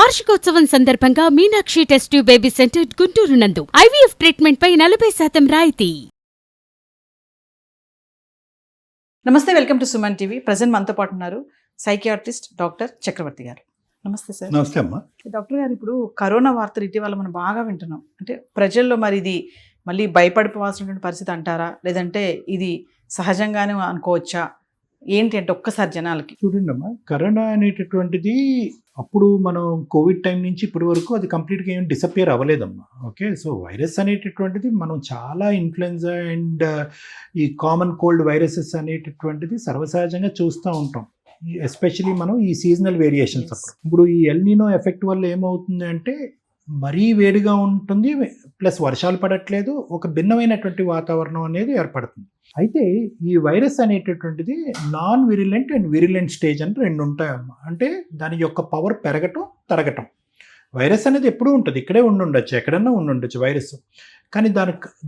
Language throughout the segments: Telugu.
వార్షికోత్సవం సందర్భంగా Meenakshi test tube baby centre Guntur నందు ఐవీఎఫ్ ట్రీట్మెంట్ పై 40% రాయితీ. నమస్తే, welcome to Suman TV. Present మనతో పాటు ఉన్నారు సైకియాట్రిస్ట్ డాక్టర్ చక్రవర్తి గారు. నమస్తే సార్. నమస్తే అమ్మా. డాక్టర్ గారు, ఇప్పుడు కరోనా వార్తలు ఇటీవల మనం బాగా వింటున్నాం. అంటే ప్రజల్లో మరి ఇది మళ్ళీ భయపడిపోవాల్సినటువంటి పరిస్థితి అంటారా, లేదంటే ఇది సహజంగానే అనుకోవచ్చా, ఏంటి అంటే ఒక్కసారి జనాలకి చూడండి అమ్మా, కరోనా అనేటటువంటిది అప్పుడు మనం కోవిడ్ టైం నుంచి ఇప్పటి వరకు అది కంప్లీట్గా ఏం డిసపియర్ అవ్వలేదమ్మా. ఓకే, సో వైరస్ అనేటటువంటిది మనం చాలా ఇన్ఫ్లుయెన్జా అండ్ ఈ కామన్ కోల్డ్ వైరసెస్ అనేటటువంటిది సర్వసహజంగా చూస్తూ ఉంటాం. ఎస్పెషలీ మనం ఈ సీజనల్ వేరియేషన్స్ అప్పుడు. ఇప్పుడు ఈ ఎల్ నీనో ఎఫెక్ట్ వల్ల ఏమవుతుంది అంటే మరీ వేడిగా ఉంటుంది, ప్లస్ వర్షాలు పడట్లేదు, ఒక భిన్నమైనటువంటి వాతావరణం అనేది ఏర్పడుతుంది. అయితే ఈ వైరస్ అనేటటువంటిది non virulent and virulent stage అని రెండు ఉంటాయమ్మా. అంటే దాని యొక్క పవర్ పెరగటం తరగటం. వైరస్ అనేది ఎప్పుడూ ఉంటుంది, ఇక్కడే ఉండొచ్చు, ఎక్కడన్నా ఉండొచ్చు వైరస్. కానీ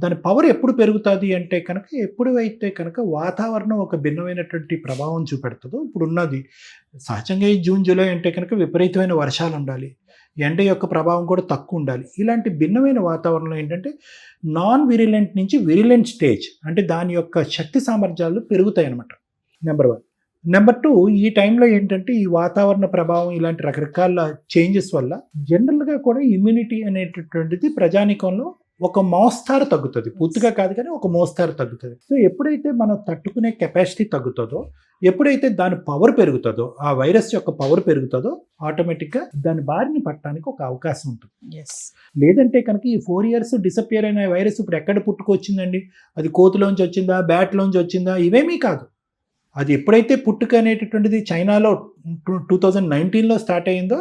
దాని పవర్ ఎప్పుడు పెరుగుతుంది అంటే కనుక ఎప్పుడైతే కనుక వాతావరణం ఒక భిన్నమైనటువంటి ప్రభావం చూపెడుతుందో. ఇప్పుడు ఉన్నది సహజంగా ఈ జూన్ జూలై అంటే కనుక విపరీతమైన వర్షాలు ఉండాలి, ఎండ యొక్క ప్రభావం కూడా తక్కువ ఉండాలి. ఇలాంటి భిన్నమైన వాతావరణంలో ఏంటంటే నాన్ విరిలెంట్ నుంచి విరిలెంట్ స్టేజ్, అంటే దాని యొక్క శక్తి సామర్థ్యాలు పెరుగుతాయి అన్నమాట. నెంబర్ 1. నెంబర్ 2, ఈ టైంలో ఏంటంటే ఈ వాతావరణ ప్రభావం ఇలాంటి రకరకాల చేంజెస్ వల్ల జనరల్గా కూడా ఇమ్యూనిటీ అనేటటువంటిది ప్రజానీకంలో ఒక మోస్తారు తగ్గుతుంది. పూర్తిగా కాదు కానీ ఒక మోస్తారు తగ్గుతుంది. సో ఎప్పుడైతే మనం తట్టుకునే కెపాసిటీ తగ్గుతుందో, ఎప్పుడైతే దాని పవర్ పెరుగుతుందో, ఆ వైరస్ యొక్క పవర్ పెరుగుతుందో, ఆటోమేటిక్గా దాని బారిని పట్టడానికి ఒక అవకాశం ఉంటుంది. లేదంటే కనుక ఈ 4 years డిసపియర్ అయిన వైరస్ ఇప్పుడు ఎక్కడ పుట్టుకొచ్చిందండి? అది కోతిలోంచి వచ్చిందా, బ్యాట్లోంచి వచ్చిందా? ఇవేమీ కాదు. అది ఎప్పుడైతే పుట్టుక అనేటటువంటిది చైనాలో 2019లో స్టార్ట్ అయిందో,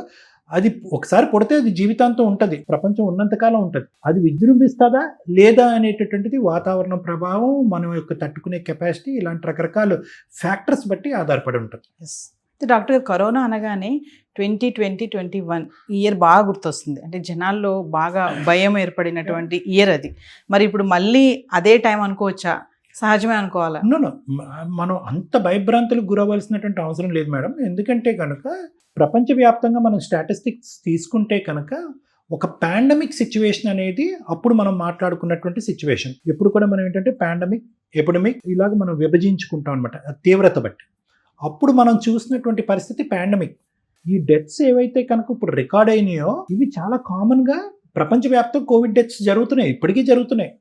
అది ఒకసారి పుడితే అది జీవితాంతం ఉంటుంది, ప్రపంచం ఉన్నంతకాలం ఉంటుంది. అది విజృంభిస్తుందా లేదా అనేటటువంటిది వాతావరణ ప్రభావం, మనం యొక్క తట్టుకునే కెపాసిటీ, ఇలాంటి రకరకాల ఫ్యాక్టర్స్ బట్టి ఆధారపడి ఉంటుంది. డాక్టర్ గారు, కరోనా అనగానే 2020-21 ఈ ఇయర్ బాగా గుర్తొస్తుంది. అంటే జనాల్లో బాగా భయం ఏర్పడినటువంటి ఇయర్ అది. మరి ఇప్పుడు మళ్ళీ అదే టైం అనుకోవచ్చా, సహజమే అనుకోవాలా? మనం అంత భయభ్రాంతులకు గురవలసినటువంటి అవసరం లేదు మేడం. ఎందుకంటే కనుక ప్రపంచవ్యాప్తంగా మనం స్టాటిస్టిక్స్ తీసుకుంటే కనుక ఒక పాండమిక్ సిచ్యువేషన్ అనేది అప్పుడు మనం మాట్లాడుకున్నటువంటి సిచ్యువేషన్. ఎప్పుడు కూడా మనం ఏంటంటే పాండమిక్, ఎపిడమిక్ ఇలాగ మనం విభజించుకుంటాం అనమాట, తీవ్రత బట్టి. అప్పుడు మనం చూసినటువంటి పరిస్థితి పాండమిక్. ఈ డెత్స్ ఏవైతే కనుక ఇప్పుడు రికార్డ్ అయినాయో ఇవి చాలా కామన్గా ప్రపంచవ్యాప్తంగా కోవిడ్ డెత్స్ జరుగుతున్నాయి, ఇప్పటికీ జరుగుతున్నాయి.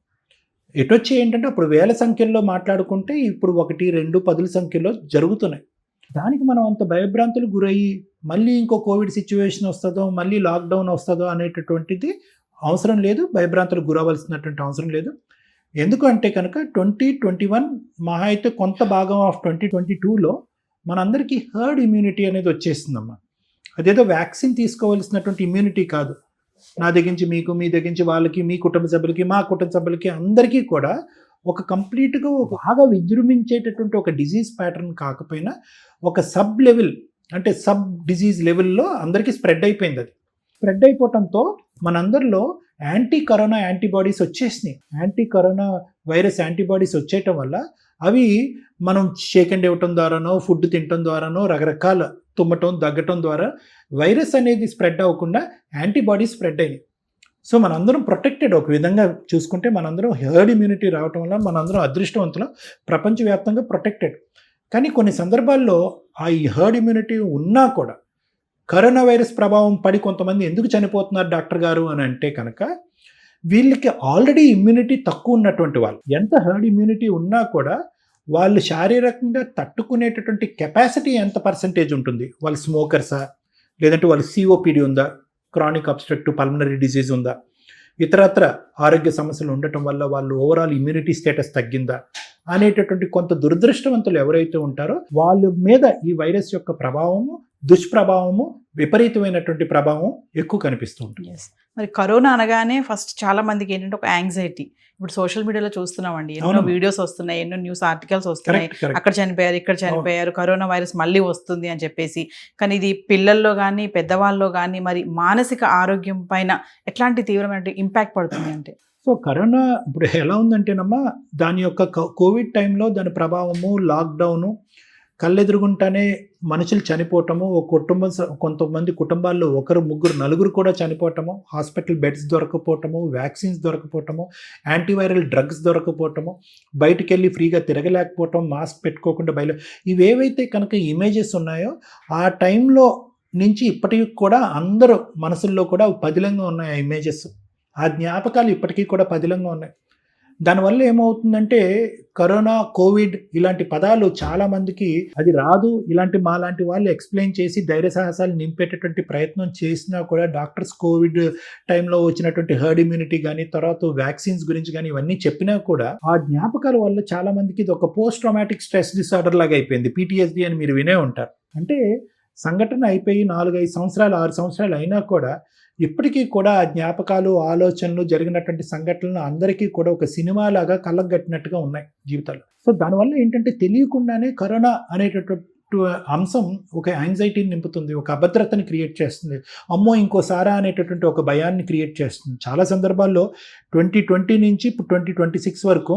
ఎటొచ్చి ఏంటంటే అప్పుడు వేల సంఖ్యల్లో మాట్లాడుకుంటే ఇప్పుడు 1, 2, 10 సంఖ్యలో జరుగుతున్నాయి. దానికి మనం అంత భయభ్రాంతులు గురయ్యి మళ్ళీ ఇంకో కోవిడ్ సిచ్యువేషన్ వస్తుందో, మళ్ళీ లాక్డౌన్ వస్తుందో అనేటటువంటిది అవసరం లేదు, భయభ్రాంతులకు గురవలసినటువంటి అవసరం లేదు. ఎందుకంటే కనుక 2021 మహా అయితే కొంత భాగం ఆఫ్ 2022లో మనందరికీ హర్డ్ ఇమ్యూనిటీ అనేది వచ్చేస్తుందమ్మా. అదేదో వ్యాక్సిన్ తీసుకోవాల్సినటువంటి ఇమ్యూనిటీ కాదు. నా దగ్గర నుంచి మీకు, మీ దగ్గర నుంచి వాళ్ళకి, మీ కుటుంబ సభ్యులకి, మా కుటుంబ సభ్యులకి, అందరికీ కూడా ఒక కంప్లీట్గా బాగా విజృంభించేటటువంటి ఒక డిజీజ్ ప్యాటర్న్ కాకపోయినా ఒక సబ్ లెవెల్, అంటే సబ్ డిజీజ్ లెవెల్లో అందరికీ స్ప్రెడ్ అయిపోయింది. అది స్ప్రెడ్ అయిపోవడంతో మనందరిలో యాంటీ కరోనా యాంటీబాడీస్ వచ్చేసినాయి. యాంటీ కరోనా వైరస్ యాంటీబాడీస్ వచ్చేయటం వల్ల అవి మనం షేక్ హ్యాండ్ ఇవ్వటం ద్వారానో, ఫుడ్ తినటం ద్వారానో, రకరకాల తుమ్మటం, దగ్గటం ద్వారా వైరస్ అనేది స్ప్రెడ్ అవ్వకుండా యాంటీబాడీస్ స్ప్రెడ్ అయినాయి. సో మనందరం ప్రొటెక్టెడ్. ఒక విధంగా చూసుకుంటే మనందరం హెర్డ్ ఇమ్యూనిటీ రావటం వల్ల మనందరం అదృష్టవంతులం, ప్రపంచవ్యాప్తంగా ప్రొటెక్టెడ్. కానీ కొన్ని సందర్భాల్లో ఆ ఈ హెర్డ్ ఇమ్యూనిటీ ఉన్నా కూడా కరోనా వైరస్ ప్రభావం పడి కొంతమంది ఎందుకు చనిపోతున్నారు డాక్టర్ గారు అని అంటే కనుక వీళ్ళకి ఆల్రెడీ ఇమ్యూనిటీ తక్కువ ఉన్నటువంటి వాళ్ళు, ఎంత హెర్డ్ ఇమ్యూనిటీ ఉన్నా కూడా వాళ్ళు శారీరకంగా తట్టుకునేటటువంటి కెపాసిటీ ఎంత పర్సంటేజ్ ఉంటుంది? వాళ్ళు స్మోకర్సా, లేదంటే వాళ్ళు సిఓపిడి ఉందా, క్రానిక్ అబ్స్ట్రక్టివ్ పల్మనరీ డిసీజ్ ఉందా, ఇతరత్ర ఆరోగ్య సమస్యలు ఉండటం వల్ల వాళ్ళు ఓవరాల్ ఇమ్యూనిటీ స్టేటస్ తగ్గిందా అనేటటువంటి కొంత దురదృష్టవంతులు ఎవరైతే ఉంటారో వాళ్ళ మీద ఈ వైరస్ యొక్క ప్రభావము, దుష్ప్రభావము, విపరీతమైనటువంటి ప్రభావం ఎక్కువ కనిపిస్తూ ఉంటుంది. మరి కరోనా అనగానే ఫస్ట్ చాలా మందికి ఏంటంటే ఒక యాంగ్జైటీ. ఇప్పుడు సోషల్ మీడియాలో చూస్తున్నామండి, ఎన్నో వీడియోస్ వస్తున్నాయి, ఎన్నో న్యూస్ ఆర్టికల్స్ వస్తున్నాయి, అక్కడ చనిపోయారు, ఇక్కడ చనిపోయారు, కరోనా వైరస్ మళ్ళీ వస్తుంది అని చెప్పేసి. కానీ ఇది పిల్లల్లో కానీ పెద్దవాళ్ళలో కానీ మరి మానసిక ఆరోగ్యం పైన ఎట్లాంటి తీవ్రమైన ఇంపాక్ట్ పడుతుంది అంటే? సో కరోనా ఇప్పుడు ఎలా ఉందంటేనమ్మా, దాని యొక్క కోవిడ్ టైంలో దాని ప్రభావము, లాక్డౌను, కళ్ళెదురుగుంటానే మనుషులు చనిపోవటము, ఒక కుటుంబం కొంతమంది కుటుంబాల్లో ఒకరు, ముగ్గురు, నలుగురు కూడా చనిపోవటము, హాస్పిటల్ బెడ్స్ దొరకపోవటము, వ్యాక్సిన్స్ దొరకపోవటము, యాంటీవైరల్ డ్రగ్స్ దొరకపోవటము, బయటికి వెళ్ళి ఫ్రీగా తిరగలేకపోవటం, మాస్క్ పెట్టుకోకుండా ఇవేవైతే కనుక ఇమేజెస్ ఉన్నాయో ఆ టైంలో నుంచి ఇప్పటికి కూడా అందరూ మనసుల్లో కూడా పదిలంగా ఉన్నాయి ఆ ఇమేజెస్. ఆ జ్ఞాపకాలు ఇప్పటికీ కూడా పదిలంగా ఉన్నాయి. దానివల్ల ఏమవుతుందంటే కరోనా, కోవిడ్ ఇలాంటి పదాలు చాలామందికి అది రాదు, ఇలాంటి మాలాంటి వాళ్ళు ఎక్స్ప్లెయిన్ చేసి ధైర్య సాహసాలు నింపేటటువంటి ప్రయత్నం చేసినా కూడా డాక్టర్స్ కోవిడ్ టైంలో వచ్చినటువంటి హర్డ్ ఇమ్యూనిటీ కానీ, తర్వాత వ్యాక్సిన్స్ గురించి కానీ ఇవన్నీ చెప్పినా కూడా ఆ జ్ఞాపకాల వల్ల చాలామందికి ఇది ఒక పోస్ట్ ట్రామాటిక్ స్ట్రెస్ డిసార్డర్ లాగా అయిపోయింది. PTSD అని మీరు వినే ఉంటారు. అంటే సంఘటన అయిపోయి 4-5 సంవత్సరాలు 6 సంవత్సరాలు అయినా కూడా ఇప్పటికీ కూడా ఆ జ్ఞాపకాలు, ఆలోచనలు, జరిగినటువంటి సంఘటనలు అందరికీ కూడా ఒక సినిమాలాగా కళ్ళగట్టినట్టుగా ఉన్నాయి జీవితాలు. సో దానివల్ల ఏంటంటే తెలియకుండానే కరోనా అనేటటువంటి అంశం ఒక యాంగ్జైటీని నింపుతుంది, ఒక అభద్రతని క్రియేట్ చేస్తుంది. అమ్మో ఇంకోసారా అనేటటువంటి ఒక భయాన్ని క్రియేట్ చేస్తుంది. చాలా సందర్భాల్లో 2020 నుంచి ఇప్పుడు 2026 వరకు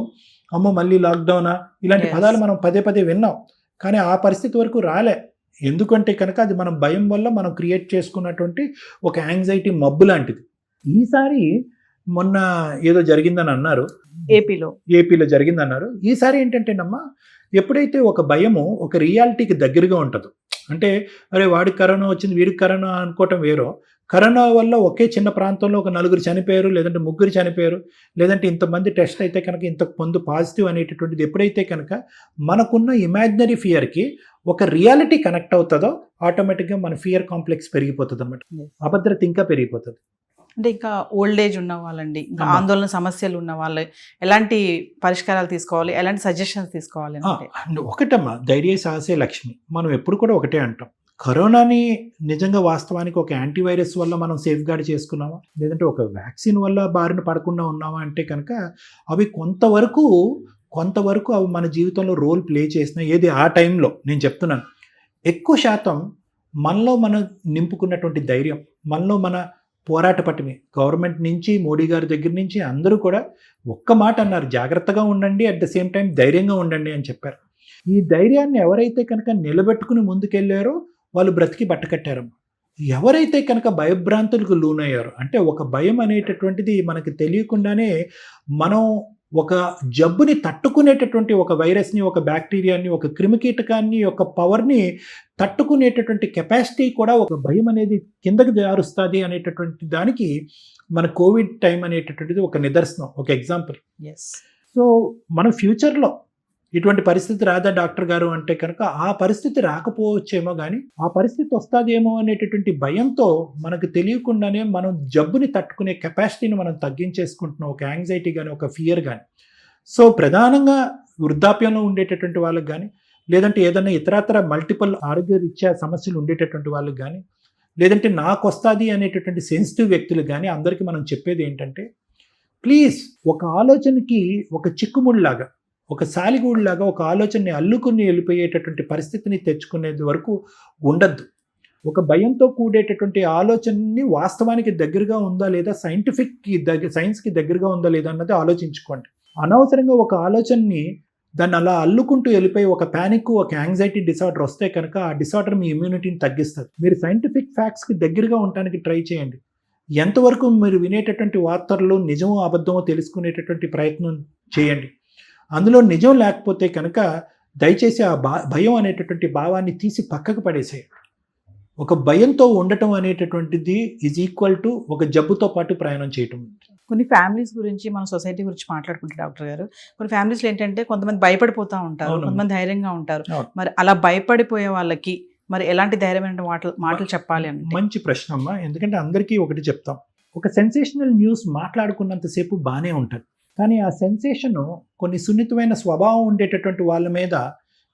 అమ్మో మళ్ళీ లాక్డౌనా ఇలాంటి పదాలు మనం పదే పదే విన్నాం. కానీ ఆ పరిస్థితి వరకు రాలే. ఎందుకంటే కనుక అది మనం భయం వల్ల మనం క్రియేట్ చేసుకున్నటువంటి ఒక యాంగ్జైటీ మబ్బు లాంటిది. ఈసారి మొన్న ఏదో జరిగిందని అన్నారు, ఏపీలో జరిగిందన్నారు. ఈసారి ఏంటంటేనమ్మా, ఎప్పుడైతే ఒక భయము ఒక రియాలిటీకి దగ్గరగా ఉంటుందో, అంటే అరే వాడికి కరోనా వచ్చింది వీడికి కరోనా అనుకోవటం వేరో, కరోనా వల్ల ఒకే చిన్న ప్రాంతంలో ఒక 4 చనిపోయారు, లేదంటే 3 చనిపోయారు, లేదంటే ఇంతమంది టెస్ట్ అయితే కనుక ఇంతకు ముందు పాజిటివ్ అనేటటువంటిది ఎప్పుడైతే కనుక మనకున్న ఇమాజినరీ ఫియర్కి ఒక రియాలిటీ కనెక్ట్ అవుతుందో ఆటోమేటిక్గా మన ఫియర్ కాంప్లెక్స్ పెరిగిపోతుంది అన్నమాట, అభద్రత ఇంకా పెరిగిపోతుంది. అంటే ఇంకా ఓల్డ్ ఏజ్ ఉన్న వాళ్ళండి, ఇంకా ఆందోళన సమస్యలు ఉన్న వాళ్ళు ఎలాంటి పరిష్కారాలు తీసుకోవాలి, ఎలాంటి సజెషన్స్ తీసుకోవాలి అంటే? ఒకటమ్మా, ధైర్య సాహసే లక్ష్మి. మనం ఎప్పుడు కూడా ఒకటే అంటాం, కరోనాని నిజంగా వాస్తవానికి ఒక యాంటీవైరస్ వల్ల మనం సేఫ్ గార్డ్ చేసుకున్నామా, లేదంటే ఒక వ్యాక్సిన్ వల్ల బారిన పడకుండా ఉన్నామా అంటే కనుక అవి కొంతవరకు అవి మన జీవితంలో రోల్ ప్లే చేసిన ఏది ఆ టైంలో నేను చెప్తున్నాను. ఎక్కువ శాతం మనలో మనం నింపుకున్నటువంటి ధైర్యం, మనలో మన పోరాట పటిమి, గవర్నమెంట్ నుంచి మోడీ గారి దగ్గర నుంచి అందరూ కూడా ఒక్క మాట అన్నారు, జాగ్రత్తగా ఉండండి, అట్ ద సేమ్ టైం ధైర్యంగా ఉండండి అని చెప్పారు. ఈ ధైర్యాన్ని ఎవరైతే కనుక నిలబెట్టుకుని ముందుకెళ్ళారో వాళ్ళు బ్రతికి బట్టకట్టారు. ఎవరైతే కనుక భయభ్రాంతులకు లోనయ్యారో, అంటే ఒక భయం అనేటటువంటిది మనకి తెలియకుండానే మనం ఒక జబ్బుని తట్టుకునేటటువంటి ఒక వైరస్ని, ఒక బ్యాక్టీరియాని, ఒక క్రిమికీటకాన్ని, ఒక పవర్ని తట్టుకునేటటువంటి కెపాసిటీ కూడా ఒక భయం అనేది కిందకి జారుస్తుంది అనేటటువంటి దానికి మన కోవిడ్ టైం అనేటటువంటిది ఒక నిదర్శనం, ఒక ఎగ్జాంపుల్. సో మన ఫ్యూచర్లో ఇటువంటి పరిస్థితి రాదా డాక్టర్ గారు అంటే కనుక ఆ పరిస్థితి రాకపోవచ్చేమో, కానీ ఆ పరిస్థితి వస్తుందేమో అనేటటువంటి భయంతో మనకు తెలియకుండానే మనం జబ్బుని తట్టుకునే కెపాసిటీని మనం తగ్గించేసుకుంటున్నాం, ఒక యాంగ్జైటీ కానీ, ఒక ఫియర్ కానీ. సో ప్రధానంగా వృద్ధాప్యంలో ఉండేటటువంటి వాళ్ళకి కానీ, లేదంటే ఏదైనా ఇతరత్ర మల్టిపుల్ ఆరోగ్య రీత్యా సమస్యలు ఉండేటటువంటి వాళ్ళకి కానీ, లేదంటే నాకు వస్తుంది అనేటటువంటి సెన్సిటివ్ వ్యక్తులకు కానీ అందరికీ మనం చెప్పేది ఏంటంటే, ప్లీజ్ ఒక ఆలోచనకి ఒక చిక్కుముడిలాగా, ఒక సాలిగూడులాగా ఒక ఆలోచనని అల్లుకుని వెళ్ళిపోయేటటువంటి పరిస్థితిని తెచ్చుకునేది వరకు ఉండద్దు. ఒక భయంతో కూడేటటువంటి ఆలోచనని వాస్తవానికి దగ్గరగా ఉందా లేదా, సైన్స్కి దగ్గరగా ఉందా లేదా అన్నది ఆలోచించుకోండి. అనవసరంగా ఒక ఆలోచనని దాన్ని అలా అల్లుకుంటూ వెళ్ళిపోయి ఒక ప్యానిక్, ఒక యాంగ్జైటీ డిసార్డర్ వస్తే కనుక ఆ డిసార్డర్ మీ ఇమ్యూనిటీని తగ్గిస్తుంది. మీరు సైంటిఫిక్ ఫ్యాక్ట్స్కి దగ్గరగా ఉండడానికి ట్రై చేయండి. ఎంతవరకు మీరు వినేటటువంటి వార్తల్లో నిజమో అబద్ధమో తెలుసుకునేటటువంటి ప్రయత్నం చేయండి. అందులో నిజం లేకపోతే కనుక దయచేసి ఆ భయం అనేటటువంటి భావాన్ని తీసి పక్కకు పడేసేయండి. ఒక భయంతో ఉండటం అనేటటువంటిది ఈజ్ ఈక్వల్ టు ఒక జబ్బుతో పాటు ప్రయాణం చేయటం. కొన్ని ఫ్యామిలీస్ గురించి మన సొసైటీ గురించి మాట్లాడుకుంటే డాక్టర్ గారు, కొన్ని ఫ్యామిలీస్లో ఏంటంటే కొంతమంది భయపడిపోతూ ఉంటారు, కొంతమంది ధైర్యంగా ఉంటారు. మరి అలా భయపడిపోయే వాళ్ళకి మరి ఎలాంటి ధైర్యమైన మాటలు చెప్పాలి అని? మంచి ప్రశ్న అమ్మా. ఎందుకంటే అందరికీ ఒకటి చెప్తాం, ఒక సెన్సేషనల్ న్యూస్ మాట్లాడుకున్నంతసేపు బాగానే ఉంటుంది, కానీ ఆ సెన్సేషన్ కొన్ని సున్నితమైన స్వభావం ఉండేటటువంటి వాళ్ళ మీద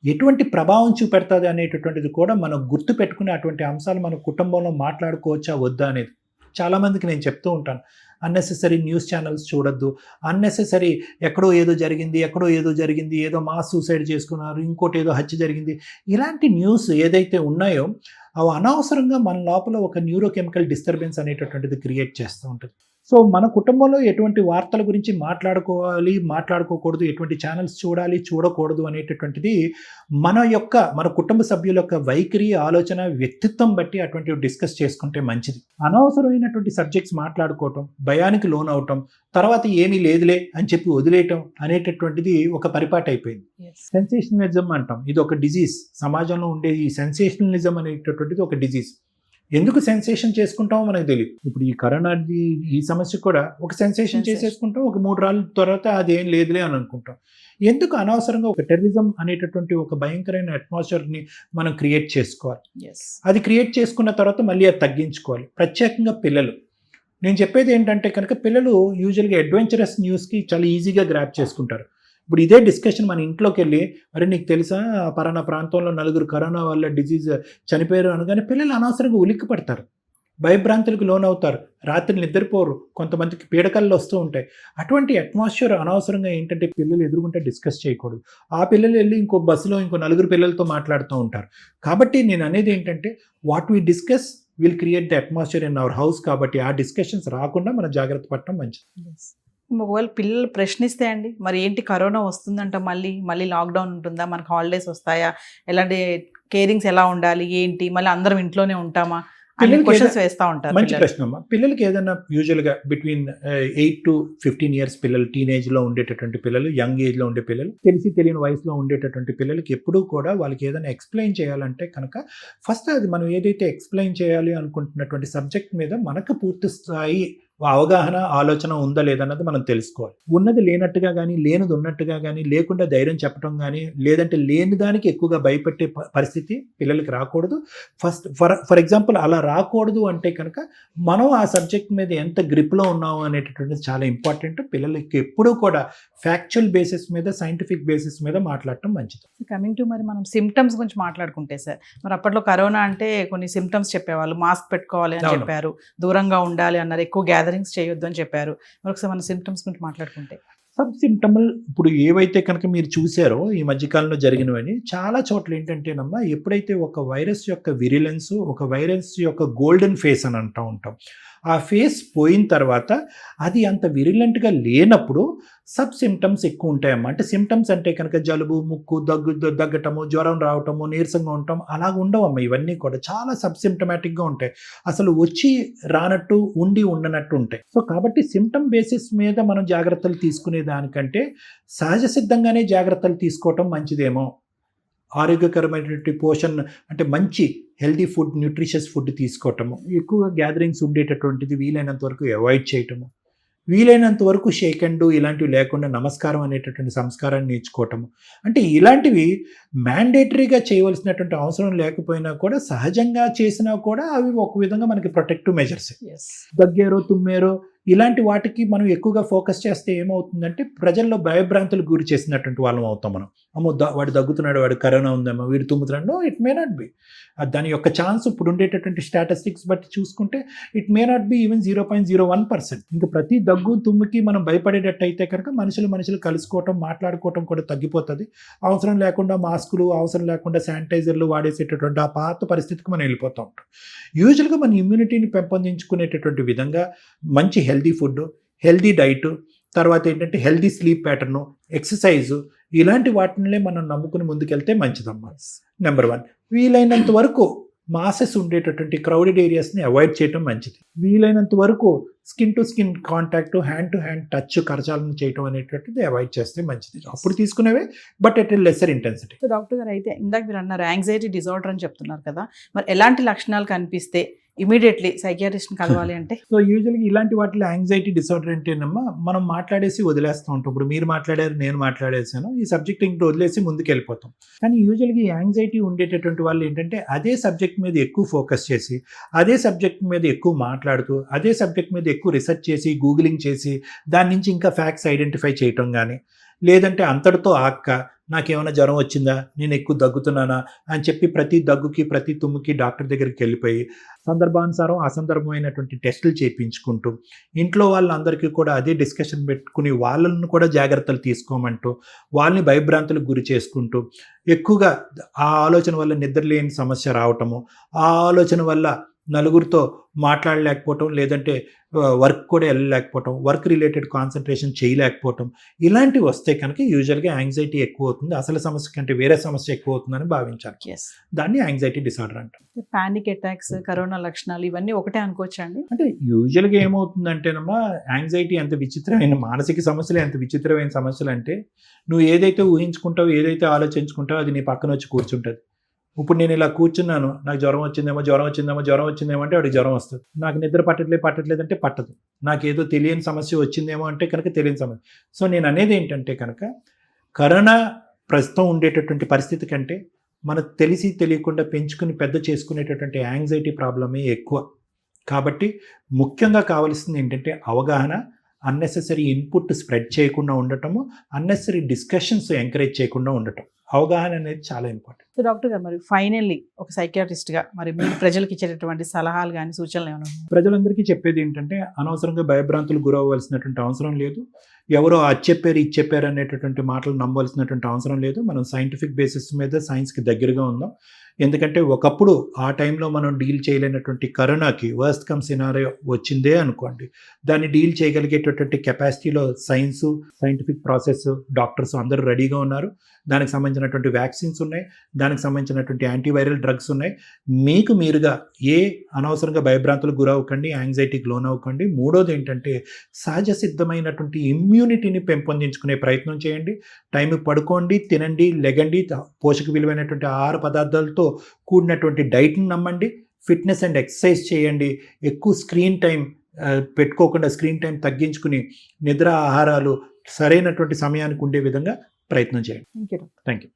ఎటువంటి ప్రభావం చూపెడుతుంది అనేటటువంటిది కూడా మనం గుర్తు పెట్టుకునే అటువంటి అంశాలు మన కుటుంబంలో మాట్లాడుకోవచ్చా వద్దా అనేది. చాలామందికి నేను చెప్తూ ఉంటాను, అన్నెసెసరీ న్యూస్ ఛానల్స్ చూడొద్దు, అన్నెసెసరీ ఎక్కడో ఏదో జరిగింది, ఏదో మాస్ సూసైడ్ చేసుకున్నారు, ఇంకోటి ఏదో హత్య జరిగింది, ఇలాంటి న్యూస్ ఏదైతే ఉన్నాయో అవి అనవసరంగా మన లోపల ఒక న్యూరోకెమికల్ డిస్టర్బెన్స్ అనేటటువంటిది క్రియేట్ చేస్తూ ఉంటుంది. సో మన కుటుంబంలో ఎటువంటి వార్తల గురించి మాట్లాడుకోవాలి, మాట్లాడుకోకూడదు, ఎటువంటి ఛానల్స్ చూడాలి, చూడకూడదు అనేటటువంటిది మన కుటుంబ సభ్యుల యొక్క వైఖరి, ఆలోచన, వ్యక్తిత్వం బట్టి అటువంటివి డిస్కస్ చేసుకుంటే మంచిది. అనవసరమైనటువంటి సబ్జెక్ట్స్ మాట్లాడుకోవటం, భయానికి లోన్ అవటం, తర్వాత ఏమీ లేదులే అని చెప్పి వదిలేయటం అనేటటువంటిది ఒక పరిపాటి అయిపోయింది. సెన్సేషనలిజం అంటాం, ఇది ఒక డిజీజ్. సమాజంలో ఉండే ఈ సెన్సేషనలిజం అనేటటువంటిది ఒక డిజీజ్. ఎందుకు సెన్సేషన్ చేసుకుంటామో మనకు తెలియదు. ఇప్పుడు ఈ కరోనా ఈ సమస్య కూడా ఒక సెన్సేషన్ చేసేసుకుంటాం, ఒక 3 రోజుల తర్వాత అది ఏం లేదులే అని అనుకుంటాం. ఎందుకు అనవసరంగా ఒక టెర్రరిజం అనేటటువంటి ఒక భయంకరమైన అట్మాస్ఫియర్ని మనం క్రియేట్ చేసుకోవాలి. అది క్రియేట్ చేసుకున్న తర్వాత మళ్ళీ అది తగ్గించుకోవాలి. ప్రత్యేకంగా పిల్లలు, నేను చెప్పేది ఏంటంటే కనుక పిల్లలు యూజువల్గా అడ్వెంచరస్ న్యూస్కి చాలా ఈజీగా గ్రాప్ చేసుకుంటారు. ఇప్పుడు ఇదే డిస్కషన్ మన ఇంట్లోకి వెళ్ళి, మరి నీకు తెలుసా పలానా ప్రాంతంలో 4 కరోనా వల్ల డిజీజ్ చనిపోయారు అనగానే పిల్లలు అనవసరంగా ఉలిక్కి పడతారు, భయభ్రాంతులకు లోనవుతారు, రాత్రి నిద్రపోరు, కొంతమందికి పీడకలు వస్తూ ఉంటాయి. అటువంటి అట్మాస్ఫియర్ అనవసరంగా ఏంటంటే పిల్లలు ఎదురుగుంటే డిస్కస్ చేయకూడదు. ఆ పిల్లలు వెళ్ళి ఇంకో బస్సులో ఇంకో 4 పిల్లలతో మాట్లాడుతూ ఉంటారు. కాబట్టి నేను అనేది ఏంటంటే what we discuss will create the atmosphere in our house. కాబట్టి ఆ డిస్కషన్స్ రాకుండా మనం జాగ్రత్త పడటం మంచిది. ఒకవేళ పిల్లలు ప్రశ్నిస్తే అండి, మరి ఏంటి కరోనా వస్తుందంట, మళ్ళీ లాక్డౌన్ ఉంటుందా, మనకు హాలిడేస్ వస్తాయా, ఎలాంటి కేరింగ్స్ ఎలా ఉండాలి, ఏంటి, మళ్ళీ అందరం ఇంట్లోనే ఉంటామా, క్వశ్చన్స్ వేస్తూ ఉంటారు. మంచి ప్రశ్న అమ్మా. పిల్లలకి ఏదైనా యూజువల్గా బిట్వీన్ 8 to 15 years పిల్లలు, టీనేజ్లో ఉండేటటువంటి పిల్లలు, యంగ్ ఏజ్లో ఉండే పిల్లలు, తెలియని వయసులో ఉండేటటువంటి పిల్లలకి ఎప్పుడూ కూడా వాళ్ళకి ఏదైనా ఎక్స్ప్లెయిన్ చేయాలంటే కనుక ఫస్ట్ అది మనం ఏదైతే ఎక్స్ప్లెయిన్ చేయాలి అనుకుంటున్నటువంటి సబ్జెక్ట్ మీద మనకు పూర్తి స్థాయి అవగాహన, ఆలోచన ఉందా లేదన్నది మనం తెలుసుకోవాలి. ఉన్నది లేనట్టుగా కానీ, లేనిది ఉన్నట్టుగా కానీ, లేకుండా ధైర్యం చెప్పడం కానీ, లేదంటే లేని దానికి ఎక్కువగా భయపెట్టే పరిస్థితి పిల్లలకి రాకూడదు. ఫర్ ఎగ్జాంపుల్ అలా రాకూడదు అంటే కనుక మనం ఆ సబ్జెక్ట్ మీద ఎంత గ్రిప్లో ఉన్నాము అనేటటువంటిది చాలా ఇంపార్టెంట్. పిల్లలకి ఎప్పుడూ కూడా ఫ్యాక్చువల్ బేసిస్ మీద, సైంటిఫిక్ బేసిస్ మీద మాట్లాడటం మంచిది. కమింగ్ టు మరి మనం సిమ్టమ్స్ గురించి మాట్లాడుకుంటే సార్, మరి అప్పట్లో కరోనా అంటే కొన్ని సిమ్టమ్స్ చెప్పేవాళ్ళు, మాస్క్ పెట్టుకోవాలి అని చెప్పారు, దూరంగా ఉండాలి అన్నారు, ఎక్కువ గ్యాదరింగ్స్ చేయొద్దు అని చెప్పారు. మరొకసారి మన సిమ్టమ్స్ గురించి మాట్లాడుకుంటే సబ్ సిమ్టమల్ ఇప్పుడు ఏవైతే కనుక మీరు చూసారో ఈ మధ్యకాలంలో జరిగినవని చాలా చోట్ల ఏంటంటేనమ్మా, ఎప్పుడైతే ఒక వైరస్ యొక్క విరిలెన్స్, ఒక వైరస్ యొక్క గోల్డెన్ ఫేస్ అని అంటూ ఉంటాం, ఆ ఫేస్ పోయిన తర్వాత అది అంత విరిలెంట్గా లేనప్పుడు సబ్ సిమ్టమ్స్ ఎక్కువ ఉంటాయమ్మా. అంటే సిమ్టమ్స్ అంటే కనుక జలుబు, ముక్కు, దగ్గటము, జ్వరం రావటము, నీరసంగా ఉండటం అలాగ ఉండవమ్మా. ఇవన్నీ కూడా చాలా సబ్ సిమ్టమాటిక్గా ఉంటాయి, అసలు వచ్చి రానట్టు, ఉండి ఉండనట్టు ఉంటాయి. సో కాబట్టి సిమ్టమ్ బేసిస్ మీద మనం జాగ్రత్తలు తీసుకునే దానికంటే సహజ సిద్ధంగానే జాగ్రత్తలు తీసుకోవటం మంచిదేమో. ఆరోగ్యకరమైనటువంటి పోషణ అంటే మంచి హెల్దీ ఫుడ్, న్యూట్రిషియస్ ఫుడ్ తీసుకోవటము, ఎక్కువగా గ్యాదరింగ్స్ ఉండేటటువంటిది వీలైనంత వరకు అవాయిడ్ చేయటము, వీలైనంత వరకు షేక్ అండ్ ఇలాంటివి లేకుండా నమస్కారం అనేటటువంటి సంస్కారాన్ని నేర్చుకోవటము. అంటే ఇలాంటివి మ్యాండేటరీగా చేయవలసినటువంటి అవసరం లేకపోయినా కూడా సహజంగా చేసినా కూడా అవి ఒక విధంగా మనకి ప్రొటెక్టివ్ మెజర్స్. దగ్గేరో, తుమ్మేరో ఇలాంటి వాటికి మనం ఎక్కువగా ఫోకస్ చేస్తే ఏమవుతుందంటే ప్రజల్లో భయభ్రాంతులకు గురి చేసినటువంటి వాళ్ళం అవుతాం మనం. అమ్మో వాడు దగ్గుతున్నాడు, వాడు కరోనా ఉందేమో, వీడు తుమ్ముతున్నాడు. No, it may not be. దాని యొక్క ఛాన్స్ ఇప్పుడు ఉండేటటువంటి స్టాటిస్టిక్స్ బట్టి చూసుకుంటే it may not be even 0.01%. ఇంకా ప్రతి దగ్గు, తుమ్ముకి మనం భయపడేటట్టయితే కనుక మనుషులు కలుసుకోవటం, మాట్లాడుకోవటం కూడా తగ్గిపోతుంది. అవసరం లేకుండా మాస్కులు, అవసరం లేకుండా శానిటైజర్లు వాడేసేటటువంటి ఆ పాత పరిస్థితికి మనం వెళ్ళిపోతూ ఉంటాం. యూజువల్గా మన ఇమ్యూనిటీని పెంపొందించుకునేటటువంటి విధంగా మంచి హెల్దీ ఫుడ్, హెల్దీ డైట్, తర్వాత ఏంటంటే హెల్దీ స్లీప్ ప్యాటర్ను, ఎక్సర్సైజు ఇలాంటి వాటినే మనం నమ్ముకుని ముందుకెళ్తే మంచిదమ్మా. నెంబర్ 1, వీలైనంత వరకు మాసెస్ ఉండేటటువంటి క్రౌడెడ్ ఏరియాస్ని అవాయిడ్ చేయడం మంచిది. వీలైనంత వరకు skin to skin contact, hand to hand touch, కరచాలను చేయడం అనేటువంటిది అవాయిడ్ చేస్తే మంచిది. అప్పుడు తీసుకునేవే, but at lesser intensity. So doctor గారు, అయితే ఇందాక మీరు అన్నారు యాంగ్జైటీ డిజార్డర్ అని చెప్తున్నారు కదా, మరి ఎలాంటి లక్షణాలు కనిపిస్తే ఇమీడియట్లీ సైకియాట్రిస్ట్ని కలవాలి అంటే? సో యూజువల్గా ఇలాంటి వాటిలో యాంగ్జైటీ డిసార్డర్ ఏంటేనమ్మా, మనం మాట్లాడేసి వదిలేస్తూ ఉంటాం. ఇప్పుడు మీరు మాట్లాడారు, నేను మాట్లాడేసాను, ఈ సబ్జెక్ట్ ఇంటి వదిలేసి ముందుకు వెళ్ళిపోతాం. కానీ యూజువల్గా ఈ యాంగ్జైటీ ఉండేటటువంటి వాళ్ళు ఏంటంటే అదే సబ్జెక్ట్ మీద ఎక్కువ ఫోకస్ చేసి, అదే సబ్జెక్ట్ మీద ఎక్కువ మాట్లాడుతూ, అదే సబ్జెక్ట్ మీద ఎక్కువ రీసెర్చ్ చేసి, గూగులింగ్ చేసి, దాని నుంచి ఇంకా ఫ్యాక్ట్స్ ఐడెంటిఫై చేయటం కానీ, లేదంటే అంతటితో నాకేమైనా జ్వరం వచ్చిందా, నేను ఎక్కువ దగ్గుతున్నానా అని చెప్పి ప్రతి దగ్గుకి, ప్రతి తుమ్ముకి డాక్టర్ దగ్గరికి వెళ్ళిపోయి సందర్భానుసారం అసందర్భమైనటువంటి టెస్టులు చేయించుకుంటూ, ఇంట్లో వాళ్ళందరికీ కూడా అదే డిస్కషన్ పెట్టుకుని వాళ్ళను కూడా జాగ్రత్తలు తీసుకోమంటూ, వాళ్ళని భయభ్రాంతులకు గురి చేసుకుంటూ, ఎక్కువగా ఆ ఆలోచన వల్ల నిద్రలేని సమస్య రావటము, ఆ ఆలోచన వల్ల నలుగురితో మాట్లాడలేకపోవటం, లేదంటే వర్క్ కూడా వెళ్ళలేకపోవటం, వర్క్ రిలేటెడ్ కాన్సన్ట్రేషన్ చేయలేకపోవటం, ఇలాంటివి వస్తే కనుక యూజువల్గా యాంగ్జైటీ ఎక్కువ అవుతుంది, అసలు సమస్య కంటే వేరే సమస్య ఎక్కువ అవుతుందని భావించాలి. దాన్ని యాంగ్జైటీ డిసార్డర్ అంటాం. పానిక్ అటాక్స్, కరోనా లక్షణాలు ఇవన్నీ ఒకటే అనుకోవచ్చా అండి? అంటే యూజువల్గా ఏమవుతుందంటేనమ్మా, యాంగ్జైటీ ఎంత విచిత్రమైన మానసిక సమస్యలు, ఎంత విచిత్రమైన సమస్యలు అంటే, నువ్వు ఏదైతే ఊహించుకుంటావో, ఏదైతే ఆలోచించుకుంటావో అది నీ పక్కన వచ్చి కూర్చుంటుంది. ఇప్పుడు నేను ఇలా కూర్చున్నాను, నాకు జ్వరం వచ్చిందేమో అంటే వాడికి జ్వరం వస్తుంది. నాకు నిద్ర పట్టట్లేదంటే పట్టదు. నాకు ఏదో తెలియని సమస్య వచ్చిందేమో అంటే కనుక తెలియని సమస్య. సో నేను అనేది ఏంటంటే కనుక, కరోనా ప్రస్తుతం ఉండేటటువంటి పరిస్థితి కంటే మనకు తెలిసి తెలియకుండా పెంచుకుని పెద్ద చేసుకునేటటువంటి యాంగ్జైటీ ప్రాబ్లమే ఎక్కువ. కాబట్టి ముఖ్యంగా కావాల్సింది ఏంటంటే అవగాహన, అన్నెసెసరీ ఇన్పుట్ స్ప్రెడ్ చేయకుండా ఉండటము, అన్నెసరీ డిస్కషన్స్ ఎంకరేజ్ చేయకుండా ఉండటం. అవగాహన అనేది చాలా ఇంపార్టెంట్. సో డాక్టర్ గారు, మరి ఫైనల్లీ ఒక సైకియాట్రిస్ట్గా మరి మీరు ప్రజలకు ఇచ్చేటటువంటి సలహాలు కానీ సూచనలు ఏమైనా? ప్రజలందరికీ చెప్పేది ఏంటంటే, అనవసరంగా భయభ్రాంతులు గురవ్వాల్సినటువంటి అవసరం లేదు. ఎవరో అది చెప్పారు అనేటటువంటి మాటలు నమ్మవలసినటువంటి అవసరం లేదు. మనం సైంటిఫిక్ బేసిస్ మీద సైన్స్కి దగ్గరగా ఉందాం. ఎందుకంటే ఒకప్పుడు ఆ టైంలో మనం డీల్ చేయలేనటువంటి కరోనాకి వర్స్ట్ కమ్ సినారియో వచ్చిందే అనుకోండి, దాన్ని డీల్ చేయగలిగేటటువంటి కెపాసిటీలో సైన్సు, సైంటిఫిక్ ప్రాసెస్, డాక్టర్స్ అందరూ రెడీగా ఉన్నారు. దానికి సంబంధించినటువంటి వ్యాక్సిన్స్ ఉన్నాయి, దానికి సంబంధించినటువంటి యాంటీవైరల్ డ్రగ్స్ ఉన్నాయి. మీకు మీరుగా అనవసరంగా భయభ్రాంతులకు గురవ్వకండి, యాంగ్జైటీకి లోనవ్వకండి. మూడోది ఏంటంటే, సహజ సిద్ధమైనటువంటి ఇమ్యూనిటీని పెంపొందించుకునే ప్రయత్నం చేయండి. టైంకి పడుకోండి, తినండి, లెగండి, పోషక విలువైనటువంటి ఆహార పదార్థాలతో కూడినటువంటి డైట్ని నమ్మండి, ఫిట్నెస్ అండ్ ఎక్సర్సైజ్ చేయండి. ఎక్కువ స్క్రీన్ టైం పెట్టుకోకుండా స్క్రీన్ టైం తగ్గించుకుని నిద్ర, ఆహారాలు సరైనటువంటి సమయానికి ఉండే విధంగా ప్రయత్నం చేయండి. Thank you. Thank you.